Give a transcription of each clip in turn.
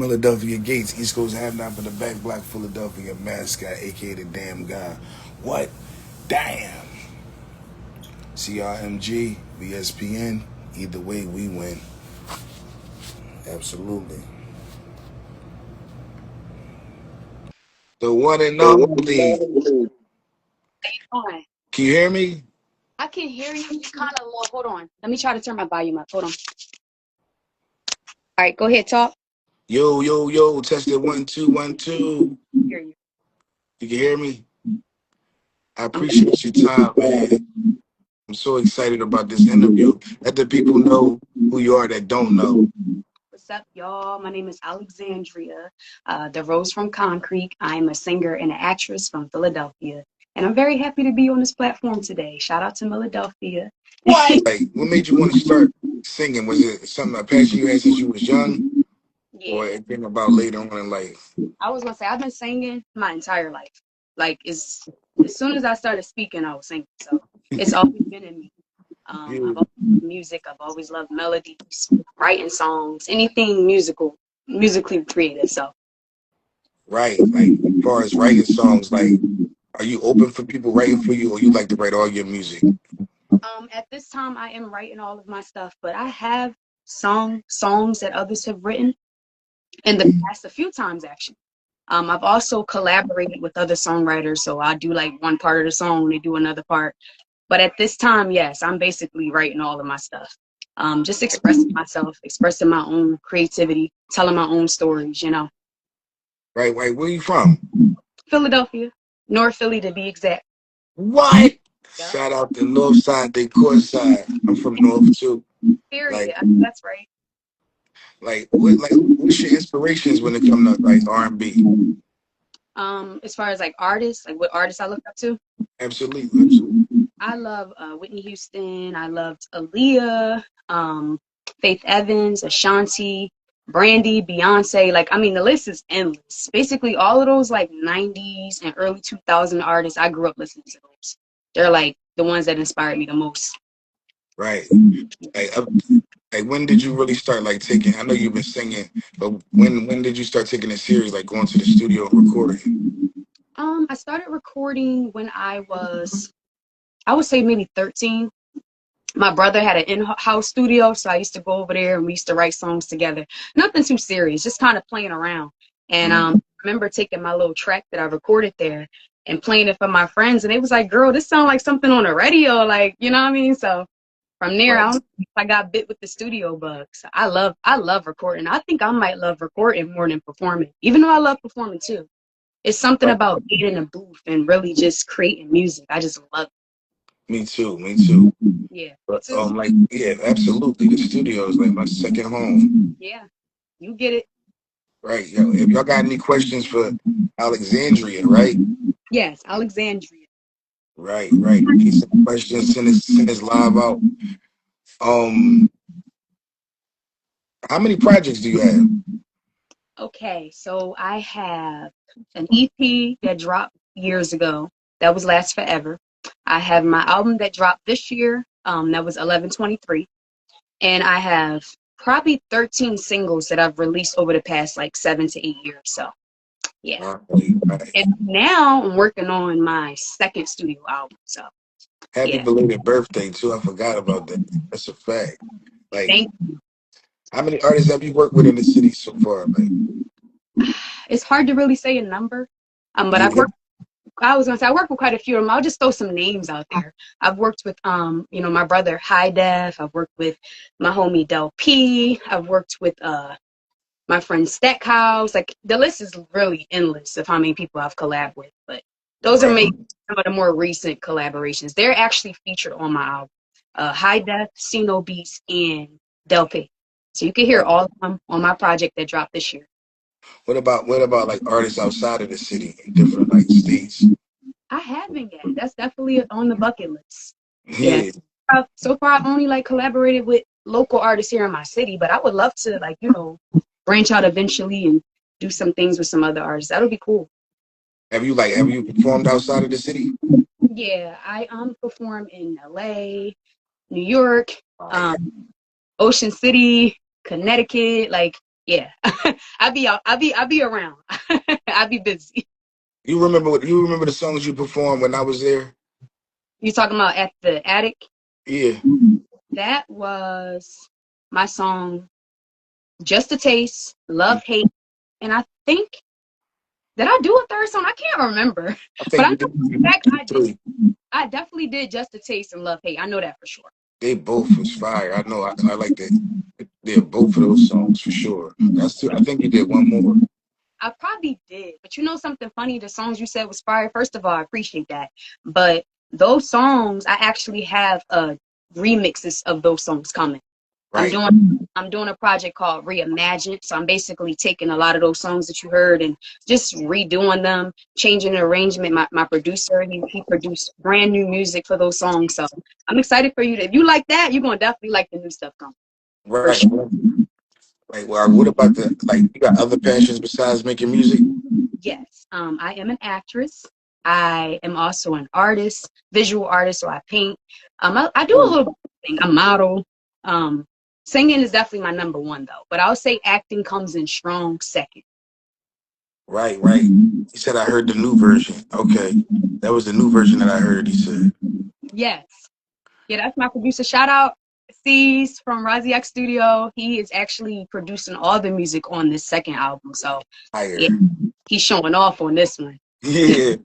Milladelphia Gates, East Coast half nine for the back block, Philadelphia mascot, aka the damn guy. What? Damn. CRMG, VSPN, either way we win. Absolutely. The one and only. On. Can you hear me? I can hear you kind of low. Hold on. Let me try to turn my volume up. Hold on. All right, go ahead, talk. Yo, yo, yo, tested 1 2 1 2. Hear you. You can hear me? I I'm appreciate your time, man. I'm so excited about this interview. Let the people know who you are that don't know. What's up, y'all? My name is Alexandria, the Rose from Concrete. I'm a singer and an actress from Philadelphia, and I'm very happy to be on this platform today. Shout out to Milladelphia. What? Like, what made you want to start singing? Was it something, a passion you had since you was young, or Yeah, it came about later on in life? I was gonna say I've been singing my entire life. Like, as soon as I started speaking, I was singing. So it's always been in me. I've You always loved music. I've always loved melodies, writing songs, anything musically creative. So right? Like, as far as writing songs, like, are you open for people writing for you, or you like to write all your music? at this time, I am writing all of my stuff, but I have songs that others have written in the past a few times actually. I've also collaborated with other songwriters, so I do like one part of the song, they do another part. But at this time, yes, I'm basically writing all of my stuff. Just expressing myself, expressing my own creativity, telling my own stories, you know. Right? Right? Where you from? Philadelphia, North Philly to be exact. What? Yep. Shout out the North Side, the Court Side. I'm from North too. Period. Like, That's right. what's your inspirations when it comes to like R&B? As far as like artists, like what artists I look up to, Absolutely, absolutely. I love Whitney Houston. I loved Aaliyah, Faith Evans, Ashanti, Brandy, Beyonce. Like, I mean, the list is endless. Basically, all of those like 90s and early 2000 artists, I grew up listening to those. They're like the ones that inspired me the most. Right. Like, like when did you really start like taking? I know you've been singing, but when did you start taking it serious, like going to the studio and recording? I started recording when I would say maybe 13. My brother had an in-house studio, so I used to go over there and we used to write songs together. Nothing too serious, just kind of playing around. And Mhm. I remember taking my little track that I recorded there and playing it for my friends, and they was like, "Girl, this sounds like something on the radio," like, you know what I mean? So from there, Right. I got bit with the studio bug. So I love recording. I think I might love recording more than performing, even though I love performing too. It's something Right. about being in a booth and really just creating music. I just love Me too. Me too. it. Yeah, me But too. like yeah, absolutely. The studio is like my second home. Yeah, you get it. Right. Yo, if y'all got any questions for Alexandria, right? Yes, Alexandria. Right, right. Get some questions, send this live out. Um, how many projects do you have? Okay, so I have an EP that dropped years ago. That was Last Forever. I have my album that dropped this year. That was 11/23, and I have probably 13 singles that I've released over the past like 7 to 8 years. So yeah, Right, right. and now I'm working on my second studio album. So Happy yeah, belated birthday too. I forgot about that. That's a fact. Like, thank. how many artists have you worked with in the city so far? Like, It's hard to really say a number, but yeah, I was gonna say I worked with quite a few of them. I'll just throw some names out there. I've worked with my brother High Def. I've worked with my homie Del P. I've worked with my friend Stackhouse. Like the list is really endless of how many people I've collabed with. But those are right. maybe some of the more recent collaborations. They're actually featured on my album. High Def, Sino Beats, and Del P. So you can hear Right. all of them on my project that dropped this year. What about like artists outside of the city in different like states? I haven't yet. That's definitely on the bucket list. Yeah. Yeah, So far I've only like collaborated with local artists here in my city, but I would love to like, branch out eventually and do some things with some other artists. That would be cool. have you performed outside of the city? Yeah, I perform in LA, New York, Right. um, Ocean City, Connecticut. Like, Yeah. I be around. I be busy. You remember the songs you performed when I was there? You talking about at the attic? Yeah, That was my song Just a Taste, Love Hate, and I think did I do a third song? I can't remember. I But think I you know did for a fact I did. three. I definitely did Just a Taste and Love Hate. I know that for sure. They both was fire. I know. I like that. They're both of those songs for sure. That's two. I think you did one more. I probably did. But you know something funny? The songs you said was fire. First of all, I appreciate that. But those songs, I actually have remixes of those songs coming. I'm Right, doing a project called Reimagine. So I'm basically taking a lot of those songs that you heard and just redoing them, changing the arrangement. My producer, he produced brand new music for those songs. So I'm excited for you to, if you like that, you're gonna definitely like the new stuff coming. For right. sure. Like, well, what about the like? You got other passions besides making music? Yes. I am an actress. I am also an artist, visual artist, so I paint. I do a Oh, little bit of thing. I model. Um, Singing is definitely my number one though, but I'll say acting comes in strong second. right, right. He said I heard the new version. Okay, that was the new version that I heard. He said, Yes. Yeah, that's my producer. Shout out C's from Raziak Studio. He is actually producing all the music on this second album. So yeah, "Fire." he's showing off on this one. Yeah.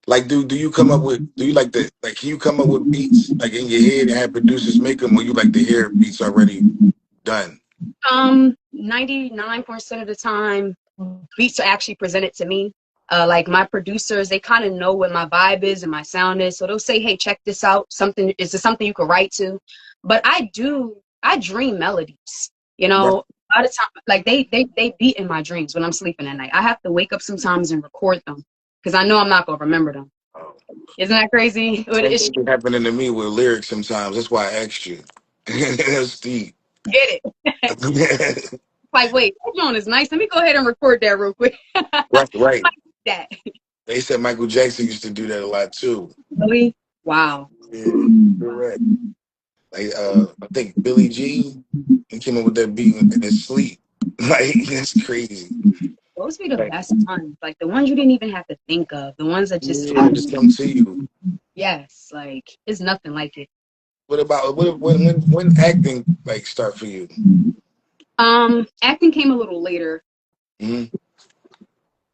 Like, do you come up with? Do you like the like? Can you come up with beats like in your head and have producers make them, or you like to hear beats already done? 99% of the time, beats are actually presented to me. Like my producers, they kind of know what my vibe is and my sound is. So they'll say, hey, check this out. Something, is this something you could write to? But I dream melodies, you Right. know, a lot of time, like they beat in my dreams when I'm sleeping at night. I have to wake up sometimes and record them because I know I'm not going to remember them. Oh, Isn't that crazy? same It's, thing be happening to me with lyrics sometimes. That's why I asked you. That's deep. get it. Like, wait, that joint is nice. Let me go ahead and record that real quick. Right, right. That. They said Michael Jackson used to do that a lot too. Really? Wow. Yeah, correct. Like I think Billie Jean, he came up with that beat in his sleep. Like that's crazy. Those be the Like, best ones. Like the ones you didn't even have to think of. The ones that just yeah, they happen. just come to you. Yes. Like it's nothing like it. What about when acting like start for you? Acting came a little later. Hmm.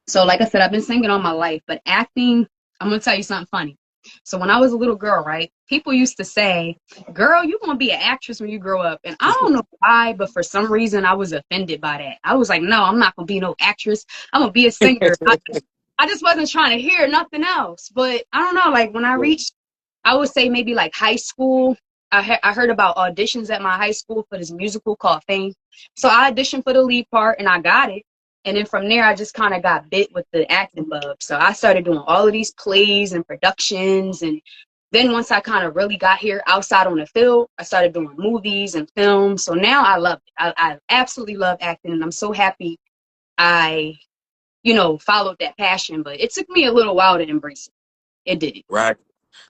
So like I said, I've been singing all my life, but acting, I'm gonna tell you something funny. So when I was a little girl, right, people used to say, girl, you're gonna be an actress when you grow up. And I don't know why, but for some reason I was offended by that. I was like, no, I'm not gonna be no actress. I'm gonna be a singer. I just wasn't trying to hear nothing else. But I don't know, like when I reached, I would say maybe like high school, I heard about auditions at my high school for this musical called Fame. So I auditioned for the lead part and I got it. And then from there, I just kind of got bit with the acting bug. So I started doing all of these plays and productions. And then once I kind of really got here outside on the field, I started doing movies and films. So now I love it. I absolutely love acting. And I'm so happy I, followed that passion. But it took me a little while to embrace it. It did. Right.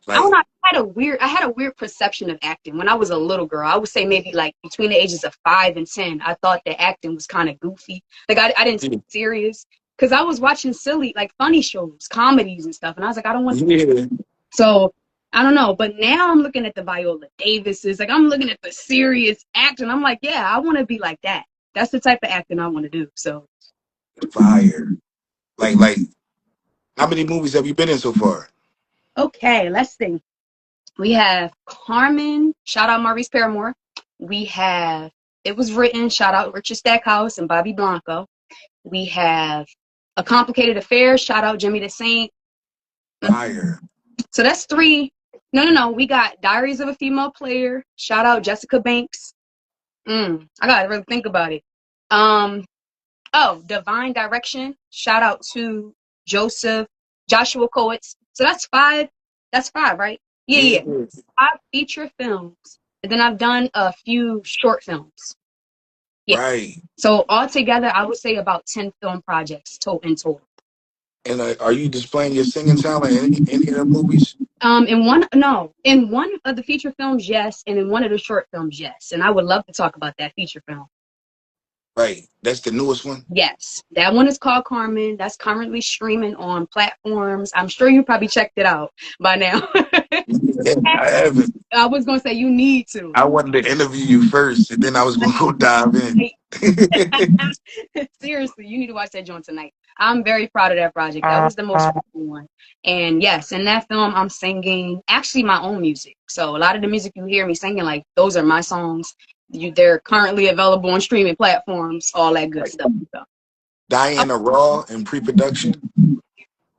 I don't Like know. I had a weird perception of acting when I was a little girl. I would say maybe like between the ages of 5 and 10. I thought that acting was kind of goofy. Like I didn't take yeah. it serious because I was watching silly, like funny shows, comedies and stuff, and I was like, I don't want. Yeah. So I don't know. But now I'm looking at the Viola Davises, like I'm looking at the serious acting. I'm like, yeah, I want to be like that. That's the type of acting I want to do. So Fire. Like how many movies have you been in so far? okay, let's see. We have Carmen, shout out Maurice Paramore. We have It Was Written, shout out Richard Stackhouse and Bobby Blanco. We have A Complicated Affair, shout out Jimmy the Saint. Fire. So that's three. No. We got Diaries of a Female Player, shout out Jessica Banks. I gotta really think about it. Um, Divine Direction, shout out to Joshua Coates. So that's five. That's five, right? Yeah, Yeah. yeah. 5 feature films, and then I've done a few short films. Yeah. Right. So altogether, I would say about 10 film projects in total. And are you displaying your singing talent in any of the movies? In one of the feature films, yes, and in one of the short films, yes. And I would love to talk about that feature film. Right. That's the newest one. Yes, that one is called Carmen. That's currently streaming on platforms. I'm sure you probably checked it out by now. Yeah, I haven't. I was gonna say you need to. I wanted to interview you first, and then I was gonna go dive in. Seriously, you need to watch that joint tonight. I'm very proud of that project. That was the most recent one. And yes, in that film, I'm singing actually my own music. So a lot of the music you hear me singing, like those are my songs. They're currently available on streaming platforms, all that good Right. stuff. So, oh, Diana Raw in pre-production.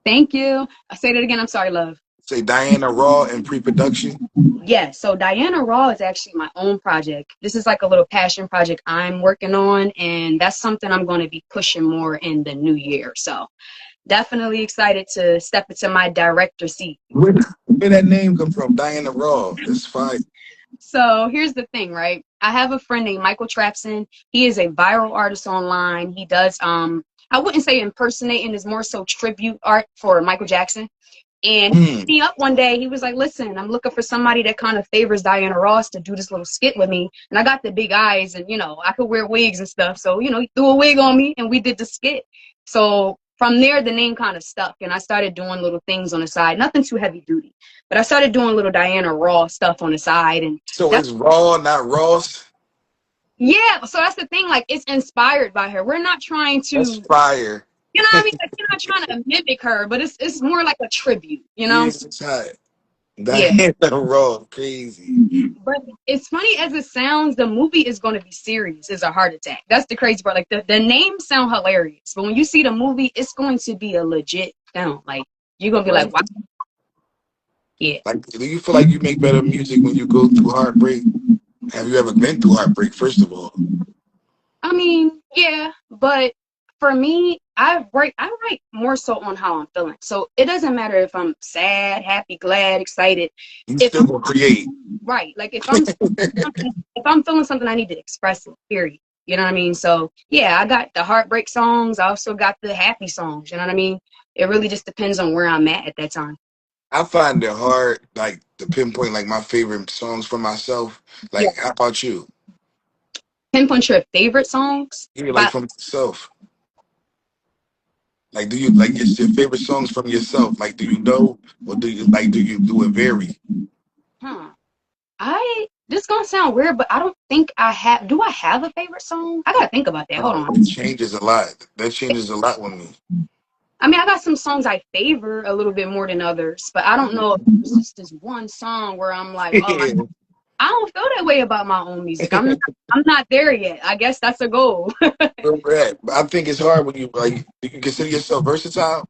thank you. I say that again. I'm sorry, love. Say Diana Raw in pre-production. Yes, so Diana Raw is actually my own project. This is like a little passion project I'm working on, and that's something I'm going to be pushing more in the new year. So definitely excited to step into my director seat. Where that name come from? Diana Raw. That's fine. So here's the thing, right? I have a friend named Michael Trapson. He is a viral artist online. He does I wouldn't say impersonating, is more so tribute art for Michael Jackson. And he Hmm. hit me up one day. He was like, listen, I'm looking for somebody that kind of favors Diana Ross to do this little skit with me. And I got the big eyes and, I could wear wigs and stuff. So, he threw a wig on me and we did the skit. So from there, the name kind of stuck. And I started doing little things on the side, nothing too heavy duty. But I started doing little Diana Ross stuff on the side. And So that's, it's Raw, not Ross. yeah. So that's the thing. Like, it's inspired by her. We're not trying That's to, fire. you know what I mean? Like, you're not trying to mimic her, but it's more like a tribute, Yeah, it's hot. Yeah. Diana Raw, crazy. But it's funny as it sounds, the movie is going to be serious. It's a heart attack. That's the crazy part. Like the names sound hilarious, but when you see the movie, it's going to be a legit film. Like you're gonna be like, Right. wow, yeah. Like, do you feel like you make better music when you go through heartbreak? Have you ever been through heartbreak? First of all, I mean, yeah, but for me, I write more so on how I'm feeling. So it doesn't matter if I'm sad, happy, glad, excited. you If still gonna create. right, like if I'm feeling something, I need to express it. Period. You know what I mean? So yeah, I got the heartbreak songs. I also got the happy songs. You know what I mean? It really just depends on where I'm at that time. I find it hard, like, to pinpoint like my favorite songs for myself. Yeah. Like, how about you? Pinpoint your favorite songs. Yeah, like But from yourself. Like, do you like your favorite songs from yourself? Like, do you know, or do it vary? huh, I this gonna sound weird, but I don't think I have. Do I have a favorite song? I gotta think about that. Hold on. It changes a lot. That changes a lot with me. I mean, I got some songs I favor a little bit more than others, but I don't know if it's just this one song where I'm like, oh, Yeah. I don't feel that way about my own music. I'm not there yet. I guess that's a goal. Where we're at. I think it's hard when you like. Do you consider yourself versatile?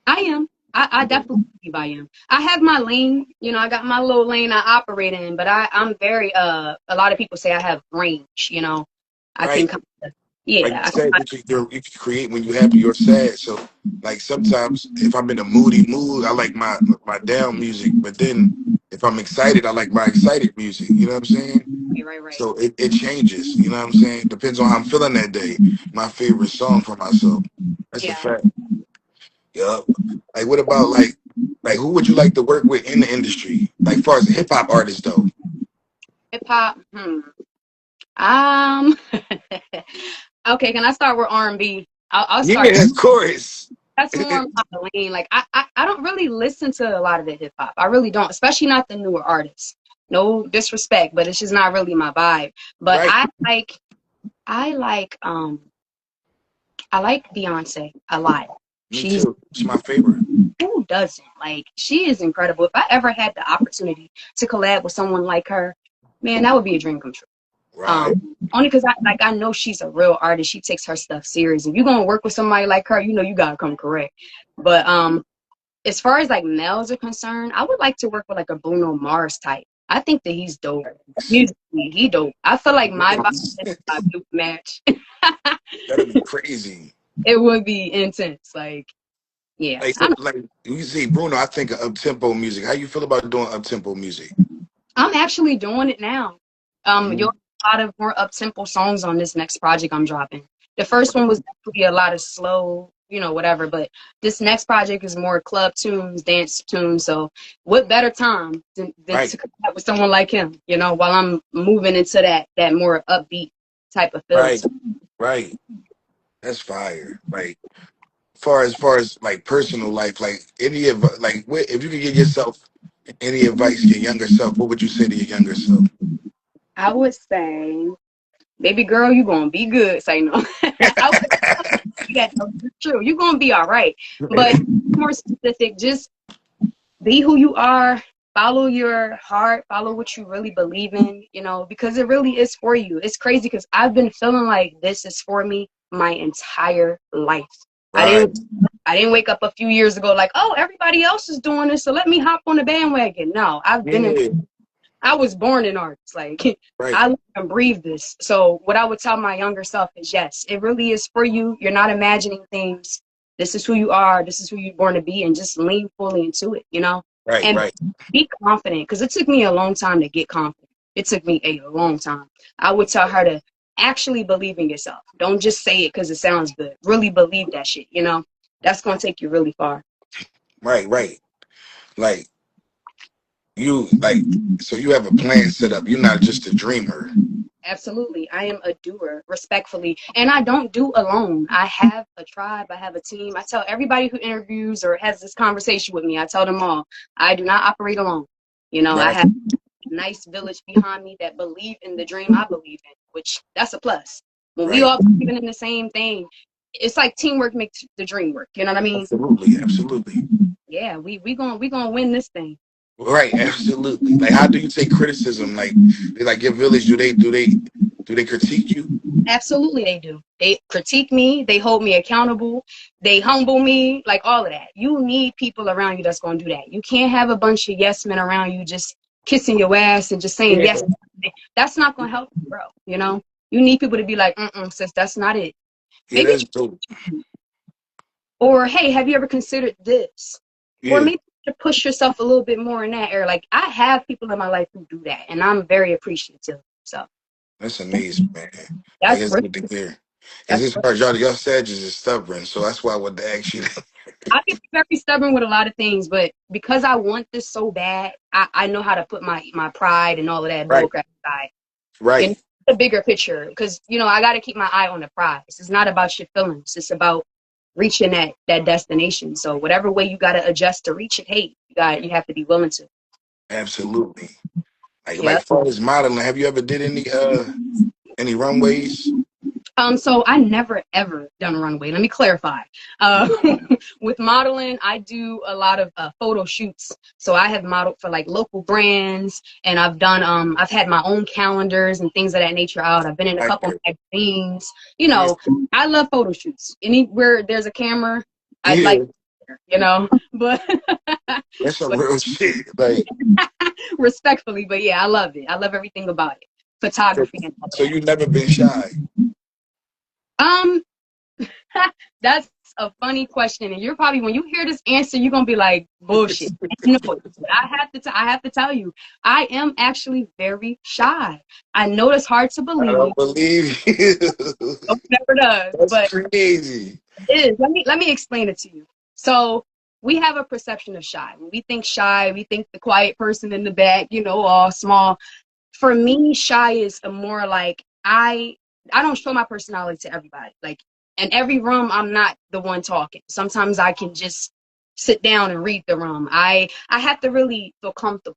I am. I definitely believe I am. I have my lane, I got my little lane I operate in, but I'm very a lot of people say I have range, I can Right. kind of Like yeah, you said, you can create when you're happy or sad. So, like sometimes if I'm in a moody mood, I like my down music. But then if I'm excited, I like my excited music. You know what I'm saying? right. So it changes. You know what I'm saying? Depends on how I'm feeling that day. My favorite song for myself. That's a Yeah. fact. Yup. Like what about like who would you like to work with in the industry? Like far as hip hop artists though. Hip hop. Um okay, can I start with R&B? I'll start. Yeah, of course. That's more my lane. Like I don't really listen to a lot of the hip hop. I really don't, especially not the newer artists. No disrespect, but it's just not really my vibe. But Right. I like I like Beyonce a lot. Me She's too. It's my favorite. who doesn't? Like she is incredible. If I ever had the opportunity to collab with someone like her, man, that would be a dream come true. Right. Only because I know she's a real artist. She takes her stuff serious. If you're gonna work with somebody like her, you gotta come correct. But as far as like males are concerned, I would like to work with like a Bruno Mars type. I think that he's dope. Musically, he dope. I feel like my vibe and his vibe do match. That'd be crazy. It would be intense. Like, yeah. Like you see Bruno, I think of up tempo music. How you feel about doing up tempo music? I'm actually doing it now. Mhm. You'll have a lot of more up-tempo songs on this next project I'm dropping. The first one was definitely a lot of slow, whatever, but this next project is more club tunes, dance tunes. So what better time than Right, to connect with someone like him, while I'm moving into that more upbeat type of feel. right, So Right. That's fire. Like far as like personal life, like like if you could give yourself any advice, your younger self, what would you say to your younger self? I would say, baby girl, you gonna be good. Say no. I would say that though. It's true. You're gonna be all right. But more specific, just be who you are. Follow your heart. Follow what you really believe in. You know, because it really is for you. It's crazy because I've been feeling like this is for me my entire life. I Right. didn't. I didn't wake up a few years ago like, oh, everybody else is doing this, so let me hop on the bandwagon. No, Yeah. I was born an artist. Like Right. I live and breathe this. So what I would tell my younger self is yes, it really is for you. You're not imagining things. This is who you are. This is who you're born to be, and just lean fully into it, you know? Right. And Right. be confident because it took me a long time to get confident. It took me a long time. I would tell her to actually believe in yourself. Don't just say it because it sounds good. Really believe that shit, you know? That's going to take you really far. Right. Right. Like so you have a plan set up. You're not just a dreamer. Absolutely. I am a doer, respectfully. And I don't do alone. I have a tribe. I have a team. I tell everybody who interviews or has this conversation with me, I tell them all, I do not operate alone. You know, I Right. have a nice village behind me that believe in the dream I believe in, which that's a plus. When we Right. all believe in the same thing, it's like teamwork makes the dream work. You know what I mean? Absolutely. Absolutely. Yeah, we gonna win this thing. Right. Absolutely. Like how do you take criticism? Like they like your village, do they critique you? Absolutely, they do. They critique me. They hold me accountable. They humble me, like all of that. You need people around you that's going to do that. You can't have a bunch of yes men around you just kissing your ass and just saying Yeah. yes. That's not going to help you, bro. You know, you need people to be like, sis, that's not it. Yeah, Maybe, that's dope. or hey, have you ever considered this? Or Yeah. maybe to push yourself a little bit more in that area. Like I have people in my life who do that, and I'm very appreciative. So That's amazing, man. Like that's it's real. good to hear. Because That's it's hard, y'all Sagittarius is stubborn, so that's why I wanted to ask you that. I can be very stubborn with a lot of things, but because I want this so bad, I know how to put my pride and all of that Right. bullcrap aside. And Right. the bigger picture, because you know I got to keep my eye on the prize. It's not about your feelings. It's about reaching that destination. So whatever way you got to adjust to reach it, hey, you have to be willing to. Absolutely. Like Yeah. far as modeling, have you ever did any runways? So I never ever done a runway. Let me clarify. Uh, with modeling, I do a lot of photo shoots. So I have modeled for like local brands, and I've had my own calendars and things of that nature out. I've been in a Like, couple magazines. You yeah. know, I love photo shoots. Anywhere there's a camera, I'd like, Yeah. you know, but That's some but real shit. Like respectfully, but yeah, I love it. I love everything about it, so, photography and all of so that. you never been shy. Um, That's a funny question, and you're probably when you hear this answer, you're gonna be like, "Bullshit." No, I have to tell you, I am actually very shy. I know that's hard to I believe. don't believe you. It never does, That's but crazy. it is. Let me explain it to you. So we have a perception of shy. When we think shy, we think the quiet person in the back, you know, all small. For me, shy is a more like I don't show my personality to everybody. Like in every room, I'm not the one talking. Sometimes I can just sit down and read the room. I have to really feel comfortable.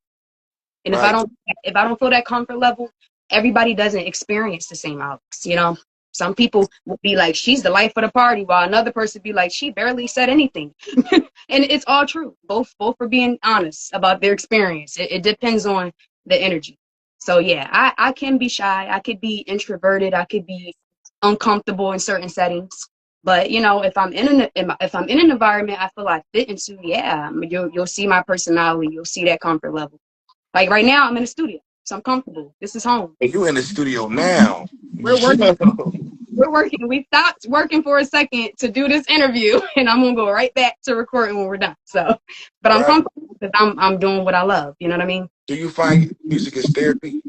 And Right. if I don't feel that comfort level, everybody doesn't experience the same Alex, you know. Some people will be like, she's the life of the party, while another person be like, she barely said anything. And it's all true. Both are being honest about their experience. It depends on the energy. So yeah, I can be shy. I could be introverted. I could be uncomfortable in certain settings. But you know, if I'm in an environment I feel I fit into, yeah, you'll see my personality. You'll see that comfort level. Like right now, I'm in the studio, so I'm comfortable. This is home. And you in the studio now. We're working. Yo. We're working. We stopped working for a second to do this interview, and I'm gonna go right back to recording when we're done. So, but I'm Right. comfortable because I'm doing what I love. You know what I mean? Do you find music is therapy?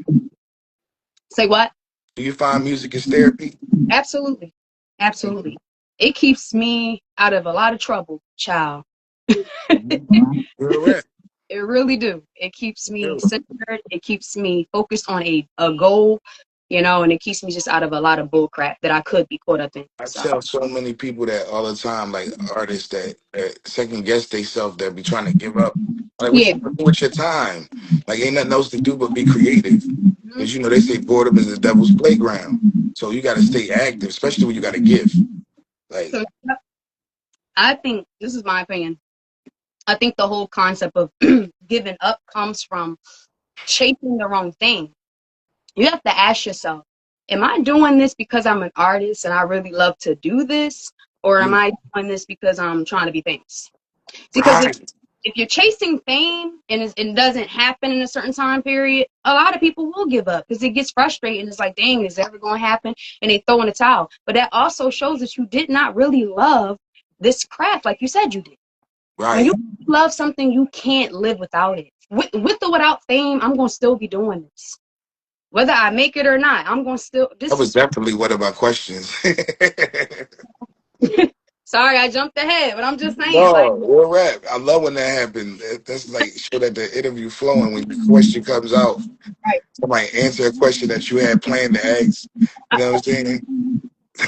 Say what? Do you find music is therapy? Absolutely, absolutely. It keeps me out of a lot of trouble, child. Real rap. It really do. It keeps me Real. centered. It keeps me focused on a goal. and it keeps me just out of a lot of bull crap that I could be caught up in. I So tell so many people that all the time, like artists that second guess themselves, that be trying to give up. Like, what yeah. you doing with your time? Like, ain't nothing else to do but be creative. Mhm. Because they say boredom is the devil's playground. So you got to stay active, especially when you got a gift. Like, So I think this is my opinion. I think the whole concept of giving up comes from chasing the wrong thing. You have to ask yourself, am I doing this because I'm an artist and I really love to do this? Or am mm, I doing this because I'm trying to be famous? Because right, if you're chasing fame and it doesn't happen in a certain time period, a lot of people will give up because it gets frustrating. It's like, dang, is it ever going to happen? And they throw in the towel. But that also shows that you did not really love this craft like you said you did. When you right. love something, you can't live without it. With or without fame, I'm going to still be doing this. Whether I make it or not, I'm going to still, That this was is, definitely one of my questions. sorry, I jumped ahead, but I'm just saying, like, No, real rap. I love when that happened. That's like show that the interview flowing when your question comes out. right, Somebody answer a question that you had planned to ask. You know what I'm saying?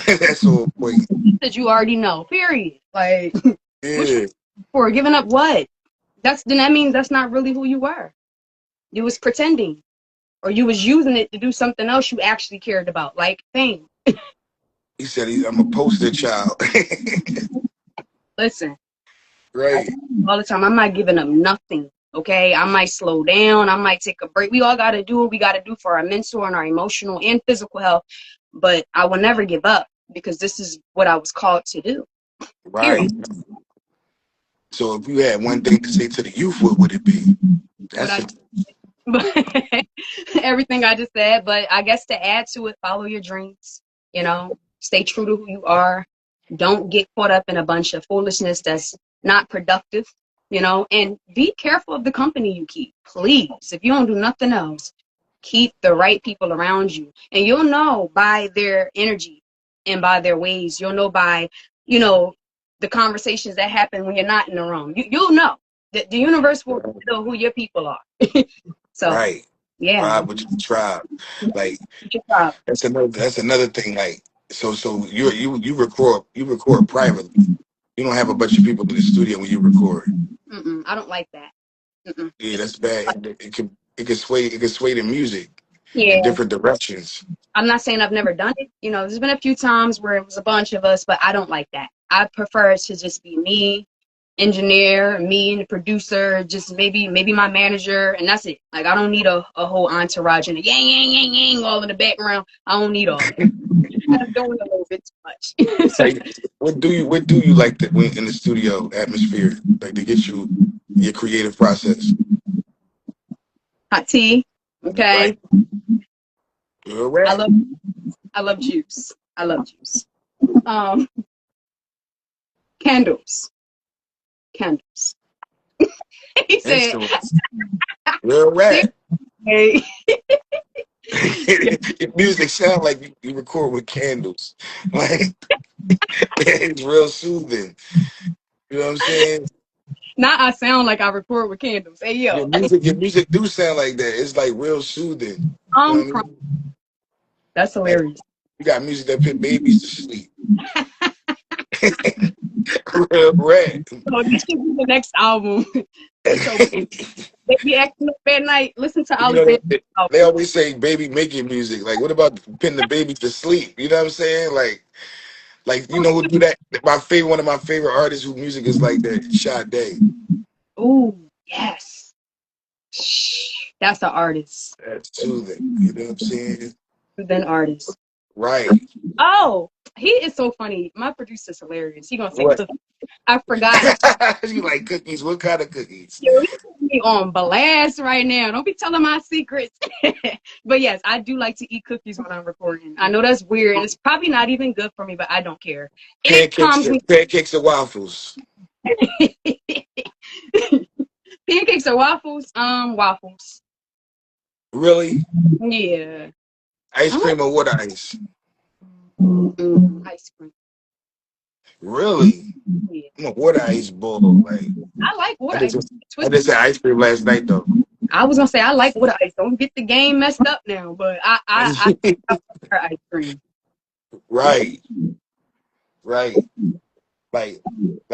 That's so important. that you already know, period. Like, what you Yeah, for? Giving up what? Then that means that's not really who you were. You was pretending, or you was using it to do something else you actually cared about, like fame. he said I'm a poster child. Listen, I Right, tell you all the time, I'm not giving up nothing. Okay, I might slow down, I might take a break. We all got to do what we got to do for our mental and our emotional and physical health, but I will never give up because this is what I was called to do. Period. right. So if you had one thing to say to the youth, what would it be? What That's I it. but everything I just said. But I guess to add to it, follow your dreams. Stay true to who you are. Don't get caught up in a bunch of foolishness that's not productive. And be careful of the company you keep. Please, if you don't do nothing else, keep the right people around you, and you'll know by their energy and by their ways. You'll know by you know the conversations that happen when you're not in the room. You'll know. The universe will know who your people are. So, Right. yeah, Vibe man. with your tribe. Like Good job. that's another thing. Like so you record privately. You don't have a bunch of people in the studio when you record. I don't like that. Mm-mm. Yeah, It's, that's bad. It can sway the music in yeah, different directions. I'm not saying I've never done it. There's been a few times where it was a bunch of us, but I don't like that. I prefer it to just be me, engineer, me and the producer, just maybe my manager, and that's it. Like I don't need a whole entourage and a yang yang yang yang all in the background. I don't need all that. I'm doing a little bit too much. So, Like, what do you like to, when in the studio atmosphere, like to get you your creative process? hot tea. Okay. Right. All I right. love I love juice. I love juice. Um, candles. Candles. He said, Instruments. Real rap. seriously. Yeah, Your music sound like you record with candles. Like it's real soothing. You know what I'm saying? now I sound like I record with candles. Hey Your yo, music, your music do sound like that. It's like real soothing. You know I'm what I crying. mean? That's Like hilarious. you got music that put babies to sleep. Real rap. So this should be the next album. So they be acting up at night. Listen to You Ali know, Baby. they always say baby making music. Like, what about putting the baby to sleep? You know what I'm saying? Like who do that? One of my favorite artists whose music is like that, Sade. Oh yes, that's an artist. That's soothing. You know what I'm saying? Then artist. Right. Oh, he is so funny. My producer's hilarious. He gonna say What? cookies. I forgot. You like cookies? What kind of cookies? Yo, you put me on blast right now. Don't be telling my secrets. But yes, I do like to eat cookies when I'm recording. I know that's weird, and it's probably not even good for me, but I don't care. It Pancakes, calms me. pancakes and waffles. Pancakes or waffles? Waffles. Really? Yeah. Ice I like cream or water ice? ice cream. Really? Yeah. I'm a water ice ball. Like I like I water ice just, cream. I Twisted. just had ice cream last night though. I was gonna say I like water ice. Don't get the game messed up now, but I prefer ice cream. Right, right. Like,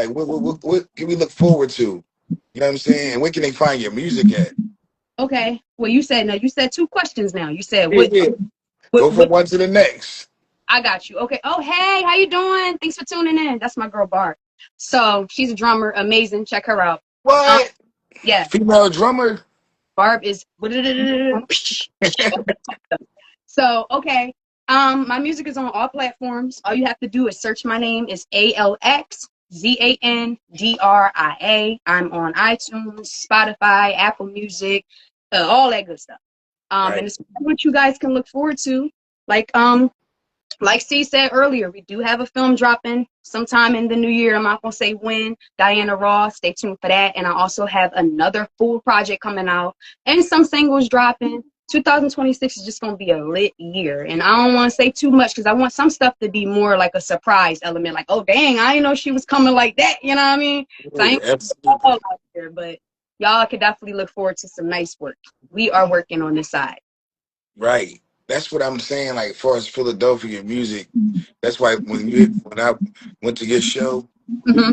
what can we look forward to? You know what I'm saying? And where can they find your music at? Okay. Well, you said now. You said two questions now. You said Yeah, yeah. Go from what? one to the next. I got you. Okay. Oh, hey, how you doing? Thanks for tuning in. That's my girl Barb. So she's a drummer, amazing. Check her out. Um, What? yeah, Female drummer? Barb is. So, okay. My music is on all platforms. All you have to do is search my name is ALXZANDRIA. I'm on iTunes, Spotify, Apple Music, all that good stuff. And Right. it's what you guys can look forward to. Like like C said earlier, we do have a film dropping sometime in the new year. I'm not gonna say when. Diana Ross, stay tuned for that. And I also have another full project coming out and some singles dropping. 2026 is just gonna be a lit year, and I don't want to say too much because I want some stuff to be more like a surprise element. Like, oh dang, I didn't know she was coming like that. You know what I mean? So I Yeah, ain't all absolutely. out there, but y'all could definitely look forward to some nice work. We are working on this side. Right. That's what I'm saying. Like, as far as Philadelphia music, that's why when I went to your show, Hmm.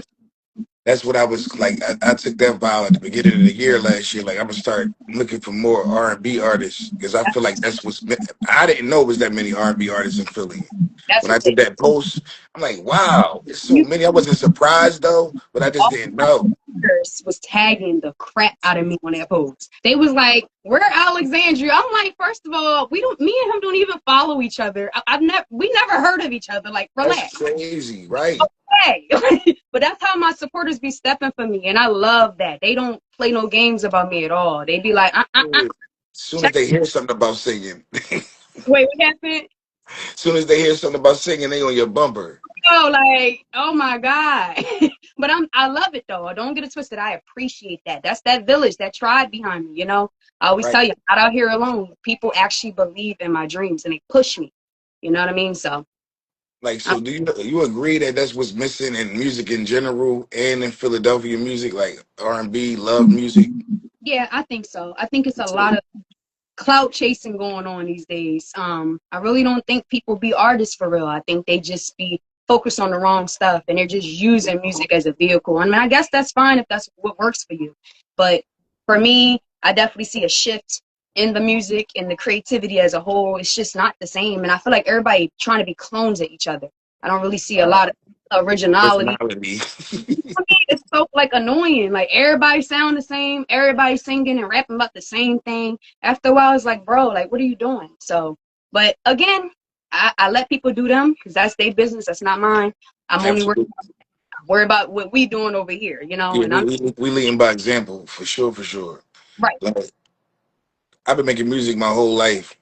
that's what I was like. I took that vow at the beginning of the year last year. Like, I'm gonna start looking for more R&B artists because I feel like that's what's. I didn't know it was that many R&B artists in Philly. That's When I what they did that post, I'm like, wow, it's so you many. I wasn't surprised though, but I just didn't know. was tagging the crap out of me on that post. They was like, "Where Alexandria?" I'm like, first of all, we don't. Me and him don't even follow each other. I've never. We never heard of each other. Like, That's relax. crazy, right? Hey. But that's how my supporters be stepping for me, and I love that. They don't play no games about me at all. They be like, As soon as check. they hear something about singing, Wait, what happened? as soon as they hear something about singing, they on your bumper. Oh, like, oh my God. But I love it though. Don't get it twisted. I appreciate that. That's that village, that tribe behind me, you know. I always Right. tell you, I'm not out here alone. People actually believe in my dreams and they push me. You know what I mean? So Like, I, so do you agree that that's what's missing in music in general and in Philadelphia music, like R&B, love music? yeah, I think so. I think it's a lot of clout chasing going on these days. I really don't think people be artists for real. I think they just be focused on the wrong stuff and they're just using music as a vehicle. I mean, I guess that's fine if that's what works for you. But for me, I definitely see a shift in the music and the creativity as a whole. It's just not the same. And I feel like everybody trying to be clones of each other. I don't really see a Right. lot of originality. Personality. I mean, it's so like annoying. Like everybody sound the same, everybody singing and rapping about the same thing. After a while, it's like, bro, like what are you doing? So, but again, I let people do them because that's their business. That's not mine. I'm only Absolutely. worried about what we doing over here, you know. Yeah, And I'm we leading by example for sure, for sure. right. Like, I've been making music my whole life,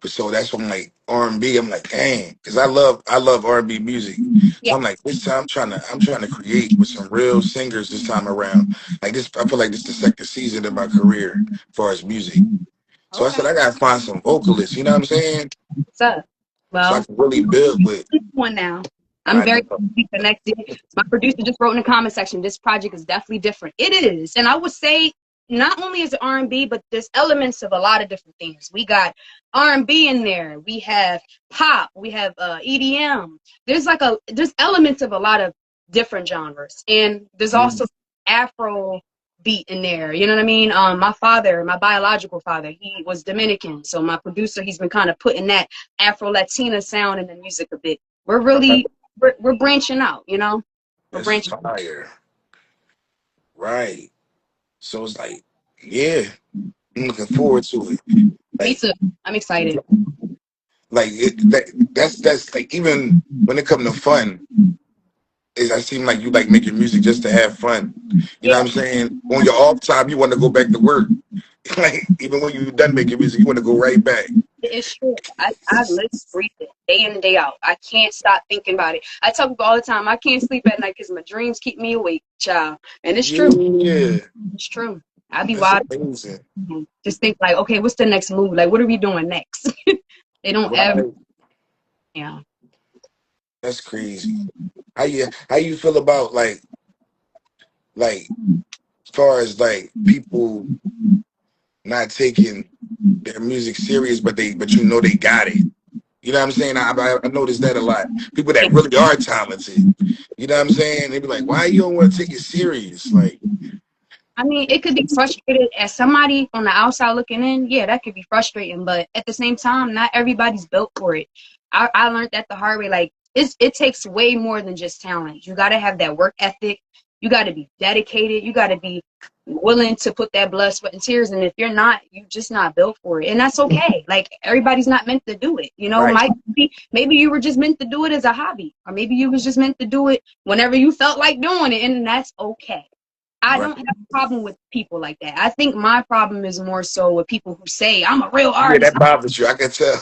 but so that's why I'm like R&B. I'm like, dang, because I love R&B music. Yeah. So I'm like, this time I'm trying to create with some real singers this time around. Like this, I feel like this is the second season of my career as far as music. So I Okay. said I gotta find some vocalists. You know what I'm saying? What's up? So I Well, can really build with. one now. I'm I very know. connected. My producer just wrote in the comment section, this project is definitely different. It is. And I would say not only is it R&B, but there's elements of a lot of different things. We got R&B in there. We have pop. We have EDM. There's elements of a lot of different genres. And there's also Afro beat in there. You know what I mean? My father, my biological father, he was Dominican. So my producer, he's been kind of putting that Afro Latina sound in the music a bit. We're really we're branching out, you know. We're That's branching. fire, right? So it's like, yeah, I'm looking forward to it. Me Like, too. I'm excited. that's like even when it comes to fun, I seem like you like making music just to have fun. You know Yeah, what I'm saying? On your off time, you want to go back to work. Like even when you're done making music, you want to go right back. it's true. I live breathe it day in and day out. I can't stop thinking about it. I tell people all the time, I can't sleep at night because my dreams keep me awake, child. And it's true. Yeah, It's true. I be that's wide amazing. just think like, okay, what's the next move? Like, what are we doing next? They don't ever, Right, yeah. that's crazy. How you feel about like as far as like people? not taking their music serious, but you know they got it. You know what I'm saying? I noticed that a lot. People that really are talented. You know what I'm saying? They be like, "Why you don't want to take it serious?" Like, I mean, it could be frustrated as somebody from the outside looking in. Yeah, that could be frustrating, but at the same time, not everybody's built for it. I learned that the hard way. Like, it takes way more than just talent. You got to have that work ethic. You got to be dedicated. You got to be willing to put that blood, sweat, and tears. And if you're not, you just not built for it, and that's okay. Like, everybody's not meant to do it. You know, right, maybe you were just meant to do it as a hobby, or maybe you was just meant to do it whenever you felt like doing it, and that's okay. I right. don't have a problem with people like that. I think my problem is more so with people who say I'm a real Yeah, artist. that bothers you. I can tell.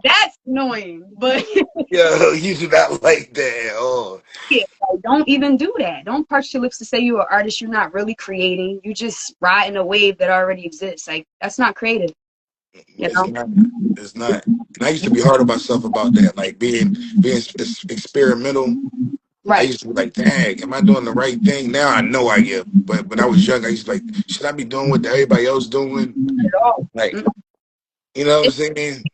That's annoying. But Yo, you do not like that at all. yeah, like, don't even do that. Don't parch your lips to say you're an artist. You're not really creating. You just riding a wave that already exists. Like, that's not creative. You It's know? not. It's not. And I used to be hard on myself about that, like being experimental. I Right. used to be like, dang, am I doing the right thing? Now I know I am. But when I was young, I used to like, should I be doing what everybody else doing? Not at all. Like, Mm. you know what I'm It's saying?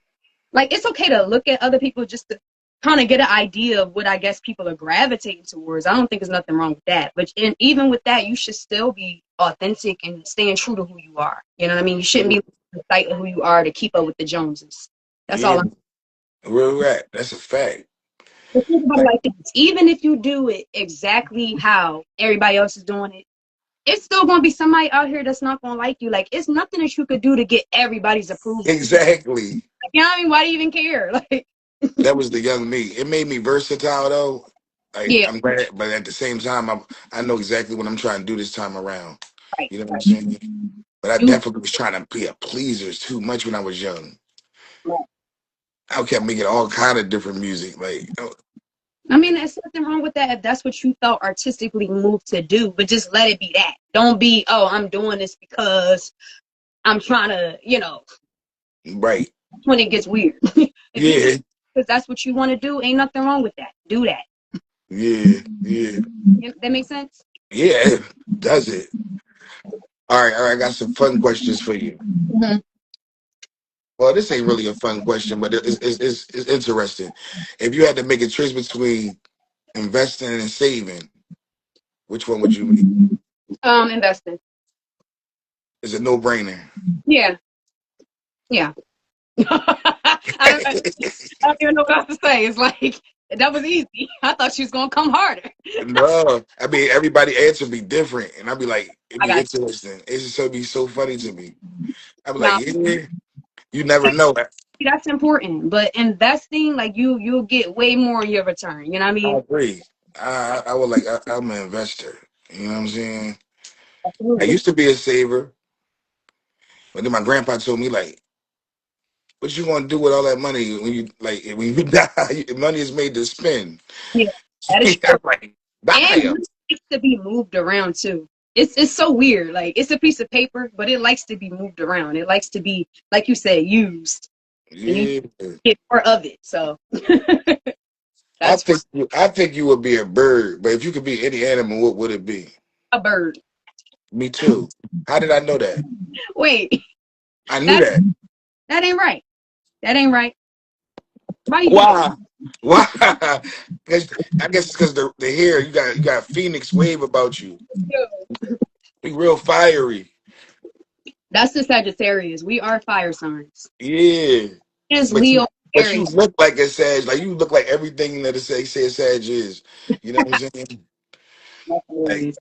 like it's okay to look at other people just to kind of get an idea of what I guess people are gravitating towards. I don't think there's nothing wrong with that. But even with that, you should still be authentic and staying true to who you are. You know what I mean? You shouldn't be the sight of who you are to keep up with the Joneses. That's Yeah, all I'm where we're at. That's a fact. saying. Think about it Like, like this. Even if you do it exactly how everybody else is doing it, it's still going to be somebody out here that's not going to like you. Like, it's nothing that you could do to get everybody's approval. exactly. You know what I mean? Why do you even care? Like, That was the young me. It made me versatile though. Like yeah, I'm glad, but at the same time, I know exactly what I'm trying to do this time around. right, You know what I'm right. saying? But I You, definitely was trying to be a pleaser too much when I was young. right. I kept making all kind of different music. Like, oh, I mean, there's nothing wrong with that if that's what you felt artistically moved to do, but just let it be that. Don't be, oh, I'm doing this because I'm trying to, right? when it gets weird. If you do Yeah, it because that's what you want to do, ain't nothing wrong with that. Do that. yeah, yeah, That makes sense? yeah. Does it? All right. I got some fun questions for you. Mm-hmm. Well, this ain't really a fun question, but it's interesting. If you had to make a choice between investing and saving, which one would you make? Investing. It's a no brainer. Yeah, yeah. I don't even know what else to say. It's like, that was easy. I thought she was going to come harder. No, I mean everybody answer be different, and I'd be like, it'd I be got interesting. It's just so be so funny to me. I'd be you. like, Now, yeah, you never know. that's important, but investing, like you'll get way more in your return. You know what I I mean? agree. I would like. I'm an investor. You know what I'm saying? I Absolutely. used to be a saver, but then my grandpa told me like, what you gonna do with all that money when you like when you die? Money is made to spend. Yeah, that is I'm true. like, And damn. money likes to be moved around too. It's so weird. Like, it's a piece of paper, but it likes to be moved around. It likes to be, like you said, used, and you Yeah, get more of it. So I that's fine. think I think you would be a bird, but if you could be any animal, what would it be? A bird. Me too. How did I know that? Wait, I knew that that. that ain't right. That ain't right. Why you do that? Why? Why? 'Cause I guess it's because the hair you got Phoenix wave about you. You real fiery. That's the Sagittarius. We are fire signs. Yeah. It's But you Leo, but you Aries. look like a Sag. Like you look like everything that a Sag is. You know what I'm saying? That's Like hilarious.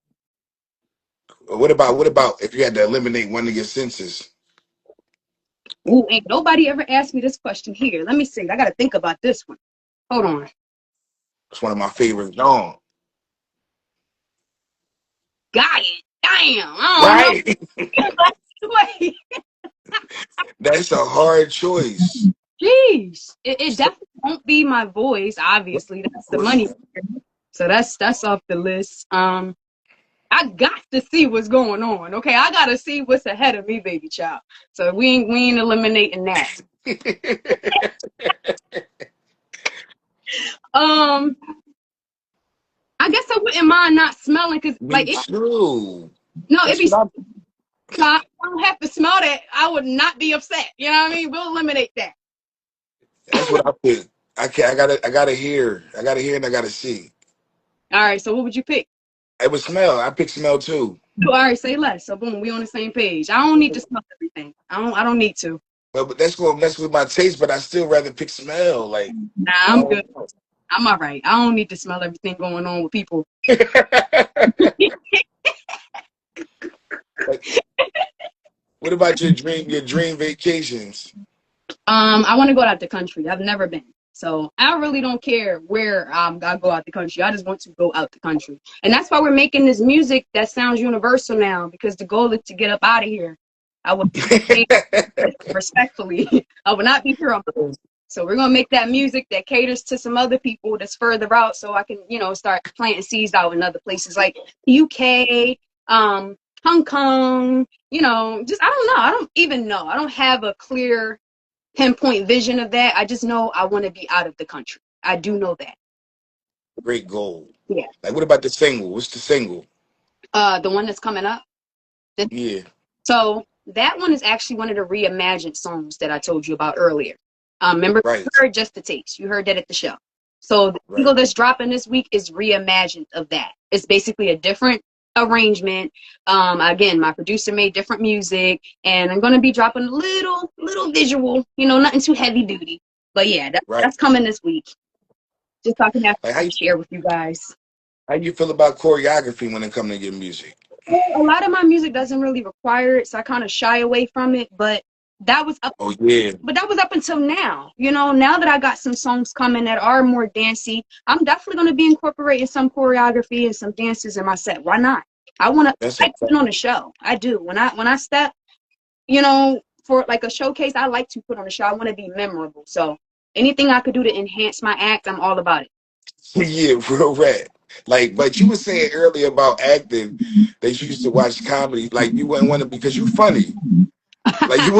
what about if you had to eliminate one of your senses? Ooh, ain't nobody ever asked me this question here. Let me see. I gotta think about this one. Hold on. It's one of my favorite songs. Got it. Damn. I don't know. Right? Wait. That's a hard choice. Jeez. It So, definitely won't be my voice. Obviously, that's the money. So that's off the list. I got to see what's going on. Okay, I gotta see what's ahead of me, baby child. So we ain't eliminating that. Um, I guess I wouldn't mind not smelling because Me like it. too. No, it'd That's be what I'm. So I don't have to smell that. I would not be upset. You know what I mean? We'll eliminate that. That's what I pick. I can't. I gotta hear. I gotta hear and I gotta see. All right. So what would you pick? It was smell. I pick smell too. All right. Say less. So boom, we on the same page. I don't need to smell everything. I don't need to. But that's gonna mess with my taste. But I still rather pick smell. Like Nah, I I'm good. don't know. I'm all right. I don't need to smell everything going on with people. Like, what about your dream? Your dream vacations? I want to go out the country. I've never been. So I really don't care where I go out the country. I just want to go out the country. And that's why we're making this music that sounds universal now, because the goal is to get up out of here. I would say respectfully, I would not be here on my own. So we're gonna make that music that caters to some other people that's further out, so I can, start planting seeds out in other places like UK, Hong Kong, just I don't know. I don't even know. I don't have a clear pinpoint vision of that. I just know I want to be out of the country. I do know that. Great goal. Yeah. Like, what about the single? What's the single? The one that's coming up. Yeah, So that one is actually one of the reimagined songs that I told you about earlier. Remember, you right, heard Just the Taste. You heard that at the show. So the right. single that's dropping this week is reimagined of that. It's basically a different arrangement. Again, my producer made different music, and I'm gonna be dropping a little visual. Nothing too heavy duty. But yeah, Right. that's coming this week. Just so I can have Like to share with you guys. how you feel about choreography when it comes to your music? A lot of my music doesn't really require it, so I kind of shy away from it. But that was up. Oh yeah, But that was up until now. Now that I got some songs coming that are more dancey, I'm definitely going to be incorporating some choreography and some dances in my set. Why not? I want to that's a like put on a show. I do. When I step, for like a showcase, I like to put on a show. I want to be memorable. So anything I could do to enhance my act, I'm all about it. yeah, real rap. Like, but you were saying earlier about acting that you used to watch comedy. Like, you wouldn't want to because you funny. Like you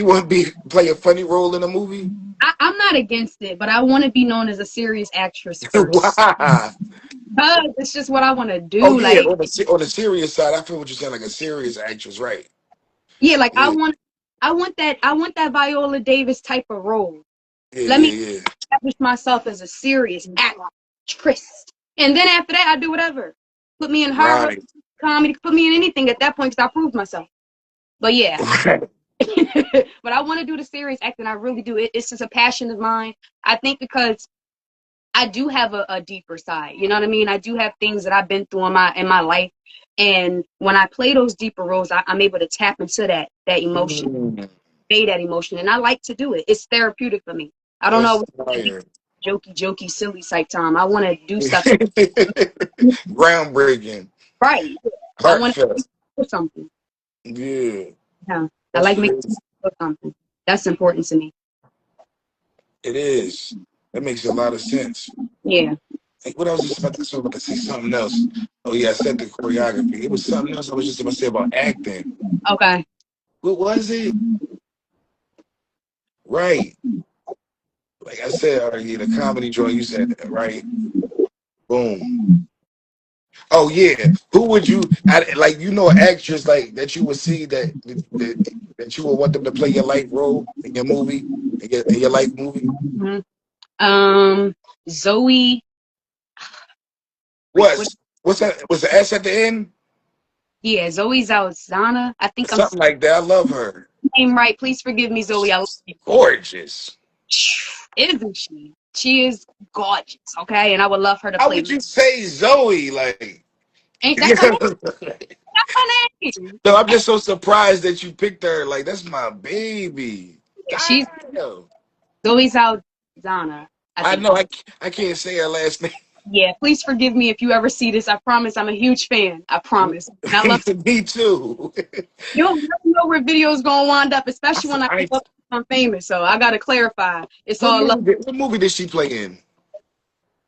wouldn't be play a funny role in a movie. I'm not against it, but I want to be known as a serious actress first. Why? Because it's just what I want to Oh do. yeah, Like, on the serious side, I feel what you're saying. Like a serious actress, right? yeah, like Yeah, I want that Viola Davis type of role. yeah, Let me yeah, yeah. establish myself as a serious actress. And then after that, I do whatever. Put me in horror, Right. comedy, put me in anything at that point because I proved myself. But yeah, Right. but I want to do the serious acting. I really do. It's just a passion of mine. I think because I do have a deeper side. You know what I mean? I do have things that I've been through in my life. And when I play those deeper roles, I'm able to tap into that emotion, Mm, that emotion. And I like to do it. It's therapeutic for me. I don't that's know, fire. jokey, silly type time. I want to do stuff Groundbreaking, right. I want to heartfelt. do something. Yeah, Yeah. I that's like making crazy. something. That's important to me. It is. That makes a lot of sense. Yeah. Like, what I was just about to say, about to say something else. Oh yeah, I said the choreography. It was something else I was just about to say about acting. Okay. What was it? Right. Like I said already, the comedy joint. You said that, right? Boom. Oh yeah. Who would you like? An actress like that you would see that you would want them to play your life role in your movie, in your life movie. Mhm. Um, Zoe. What? What's that? Was the S at the end? Yeah, Zoe Zalzana. I think I'm Something like that. I love her. saying right. Please forgive me, Zoe. I love you. Gorgeous. Isn't she? She is gorgeous. Okay, and I would love her to How play. would you say Zoe? Like, Ain't that her name? no, That's her name. I'm just so surprised that you picked her. Like, that's my baby. Yeah, she's Damn. Zoe Zalzana. I I think. know. I can't say her last name. Yeah, please forgive me if you ever see this. I promise I'm a huge fan. I promise. And I love Me too. you'll never know where videos gonna wind up, I, especially when I I, go up I'm famous. So I gotta clarify. It's all love. what movie did she play in?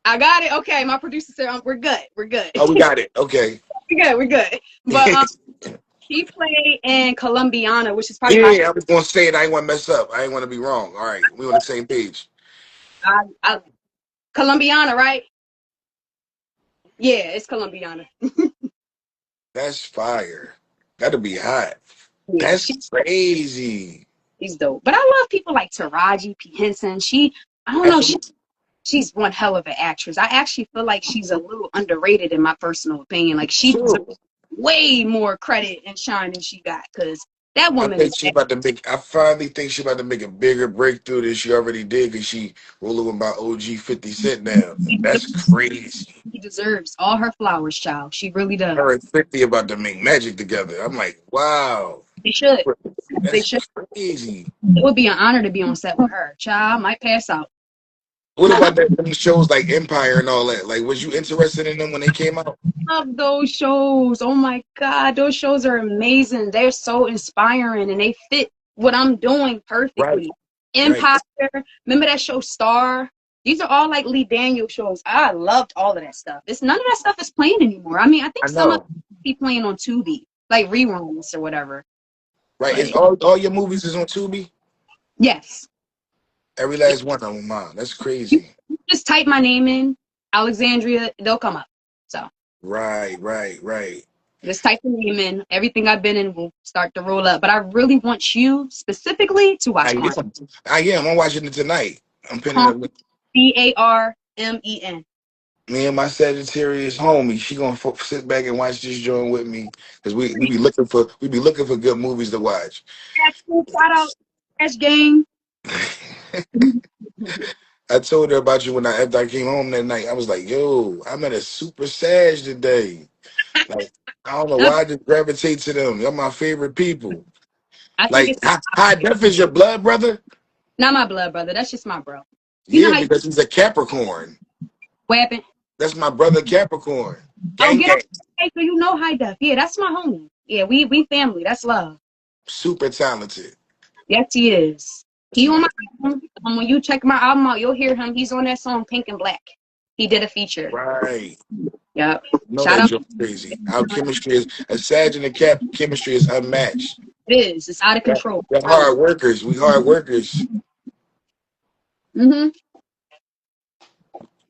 I got it. Okay, my producer said we're good. We're good. Oh, we got it. Okay. We're good. We're good. But she played in Colombiana, which is probably my Yeah, I was gonna say it. I ain't want to mess up. I ain't want to be wrong. All right, we on the same page. Colombiana, right? Yeah, it's Colombiana. That's fire. That'll be hot. Yeah, That's crazy. she's dope. But I love people like Taraji P. Henson. I don't know, Absolutely. she's one hell of an actress. I actually feel like she's a little underrated in my personal opinion. Like she deserves True. way more credit and shine than she got because that I woman think is she about to make. I finally think she about to make a bigger breakthrough than she already did because she rolling with my OG 50 Cent now. That's crazy. she deserves all her flowers, child. She really does. Her and 50 about to make magic together. I'm like, wow, They should. They that's should. crazy. It would be an honor to be on set with her. Child, I might pass out. What about that them shows like Empire and all that? Like, was you interested in them when they came out? Love those shows. Oh my God, those shows are amazing. They're so inspiring and they fit what I'm doing Right, perfectly. right. Empire, remember that show Star? These are all like Lee Daniel shows. I loved all of that stuff. It's none of that stuff is playing anymore. I mean, I think I some of know. them be playing on Tubi, like reruns or whatever. Right. It's But all your movies is on Tubi? yes, Every last one of them, mom. That's you crazy. just type my name in, Alexandria, they'll come up. So Right, right, right. just type the name in. Everything I've been in will start to roll up. But I really want you specifically to watch I Carmen. am. I am. I'm watching it tonight. I'm pinning Carmen, up with Carmen. me and my Sagittarius homie. She gonna sit back and watch this joint with me because we be looking for good movies to watch. Shout out Cash Gang. I told her about you after I came home that night. I was like, "Yo, I'm at a super Sag today. Like, I don't know I why I just gravitate to them. They're my favorite people. think Like, it's high def is your blood brother? not my blood brother. That's just my bro. You know Yeah, how you because he's a Capricorn. weapon. That's my brother Capricorn. Oh, Gang get out. gang. Hey, so you know High Def. Yeah, that's my homie. Yeah, we family. That's love. Super talented. Yes, he is. He on Yeah. my album. When you check my album out, you'll hear him. He's on that song Pink and Black. He did a feature. Right. Yep. No, Shout that out. joke crazy. Our chemistry is a Sag and a Cap chemistry is unmatched. It is. It's out of Yeah. control. We're hard workers. We hard workers. Mm-hmm.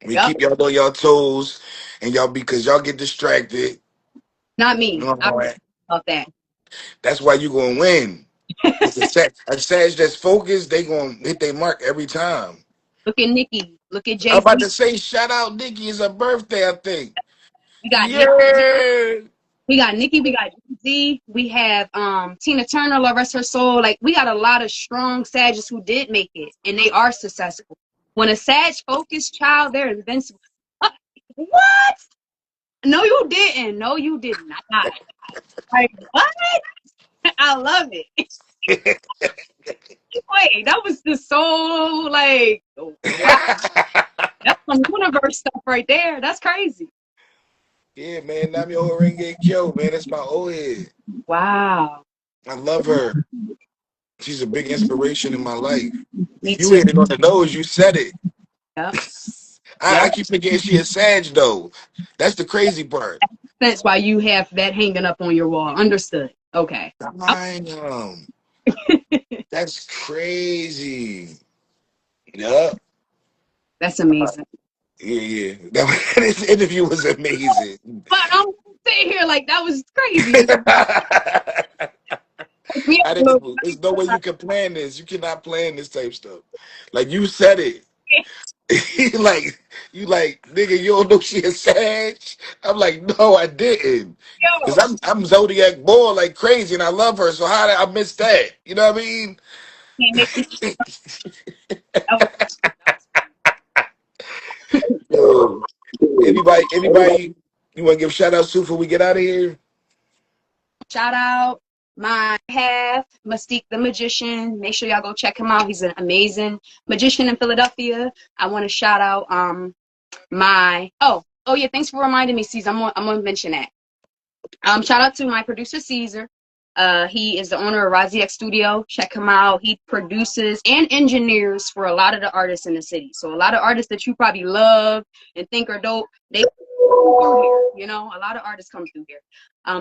We Yep. keep y'all on y'all toes, and y'all because y'all get distracted. Not You me. know I what I'm saying? love that. That's why you gonna win. Because a Sag that's focused, they gonna hit their mark every time. Look at Nikki. Look at I'm Jay about Z. to say, shout out Nikki. It's her birthday, I think. We got Nikki. Yeah. We got Nikki. We got Jay Z. We have Tina Turner. Love rest her soul. Like we got a lot of strong Sages who did make it, and they are successful. When a Sag focused child, they're invincible. What? No, you didn't. No, you did not. Like what? I love it. Wait, that was just so like wow. That's some universe stuff right there. That's crazy. Yeah, man. Namyo Horenge Kyo, man. That's my old head. Wow. I love her. She's a big inspiration in my life. Me You too. hit it on the nose. You said it. Yep. I Yep. keep forgetting she a Sag though. That's the crazy part. That's why you have that hanging up on your wall. Understood. Okay. I know. That's crazy. Yup. That's amazing. Yeah, yeah. This interview was amazing. But I'm sitting here like that was crazy. Me I up a little didn't, there's no way you can plan this. You cannot plan this type stuff. Like you said it. like nigga, you don't know she a Sag. I'm like, no, I didn't. Cause Yo, I'm Zodiac boy like crazy, and I love her. So how did I miss that? You know what I mean? can't make me. That Yo, anybody, you want to give shout outs to before we get out of here? shout out my half, Mystique the Magician. Make sure y'all go check him out. He's an amazing magician in Philadelphia. I want to shout out my oh yeah, thanks for reminding me, Caesar. I'm gonna mention that. Shout out to my producer Caesar. He is the owner of Raziek Studio. Check him out. He produces and engineers for a lot of the artists in the city. So a lot of artists that you probably love and think are dope, they come through here. You know, a lot of artists come through here.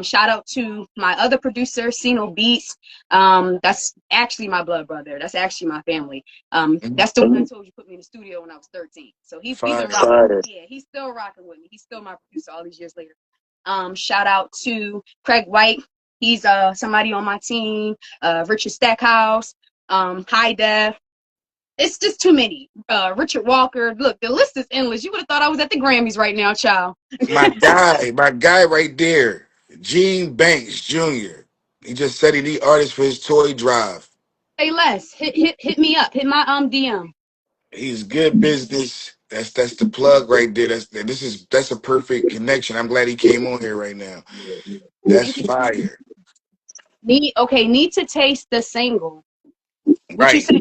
Shout out to my other producer, Sino Beats. That's actually my blood brother. That's actually my family. That's the one I told you put me in the studio when I was 13. So we've been Fire. rocking. Yeah, he's still rocking with me. He's still my producer all these years later. Shout out to Craig White. He's somebody on my team. Richard Stackhouse, High Def. It's just too many. Richard Walker. Look, the list is endless. You would have thought I was at the Grammys right now, child. My guy right there, Gene Banks Jr. He just said he need artists for his toy drive. Say less. Hit me up. Hit my DM. He's good business. That's the plug right there. That's a perfect connection. I'm glad he came on here right now. That's Thank you. fire. Need to taste the single. What you Right. say?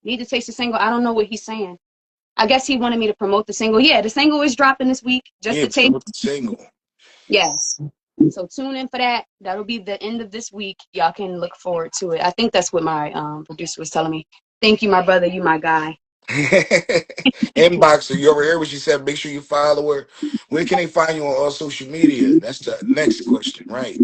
Need to taste the single. I don't know what he's saying. I guess he wanted me to promote the single. Yeah, the single is dropping this week. Just Yeah, to taste. promote the single. Yes. So tune in for that. That'll be the end of this week. Y'all can look forward to it. I think that's what my producer was telling me. Thank you, my brother. You my guy. Inbox her. You ever heard what she said? Make sure you follow her. Where can they find you on all social media? That's the next question, right?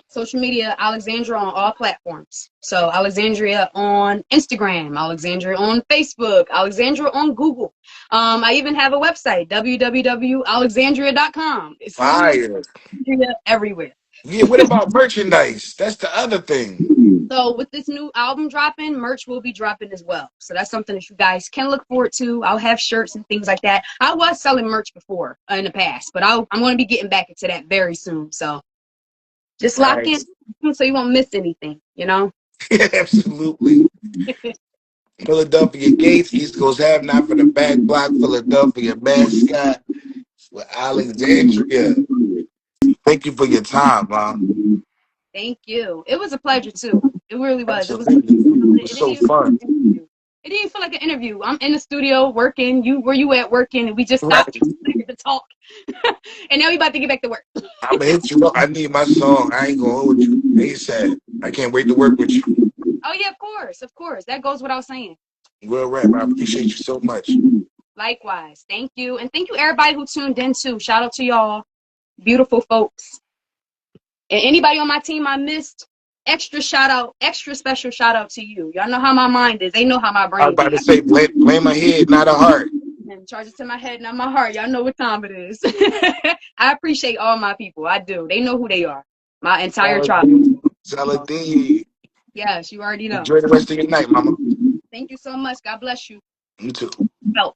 Social media, Alexandra on all platforms. So Alexandria on Instagram, Alexandria on Facebook, Alexandra on Google. I even have a website, www.alexandria.com. It's literally Fire. Alexandria everywhere. Yeah, what about merchandise? That's the other thing. So with this new album dropping, merch will be dropping as well. So that's something that you guys can look forward to. I'll have shirts and things like that. I was selling merch before in the past, but I'm going to be getting back into that very soon. So just lock in Nice. so you won't miss anything, you know? Absolutely. Philadelphia Gates, East Coast Have Not for the Back Block, Philadelphia mascot with Alexandria. Thank you for your time, Mom. Thank you. It was a pleasure too. It really was. It was. Absolutely. It was so fun. It didn't feel like an interview. I'm in the studio working. Where you at working? And we just stopped Right. to talk. And now we about to get back to work. I'm gonna hit you up. I need my song. I ain't gonna hold you. ASAP. I can't wait to work with you. Oh yeah, of course. That goes without saying. Real rap. I appreciate you so much. Likewise. Thank you. And thank you everybody who tuned in too. Shout out to y'all. Beautiful folks. And anybody on my team I missed, extra special shout out to you. Y'all know how my mind is. They know how my I was brain about be. to say, blame my head, not a heart. And charge it to my head, not my heart. Y'all know what time it is. I appreciate all my people. I do. They know who they are. My entire tribe. Saladin. Yes, you already know. Enjoy the rest of your night, mama. Thank you so much. God bless you. You too. Felt.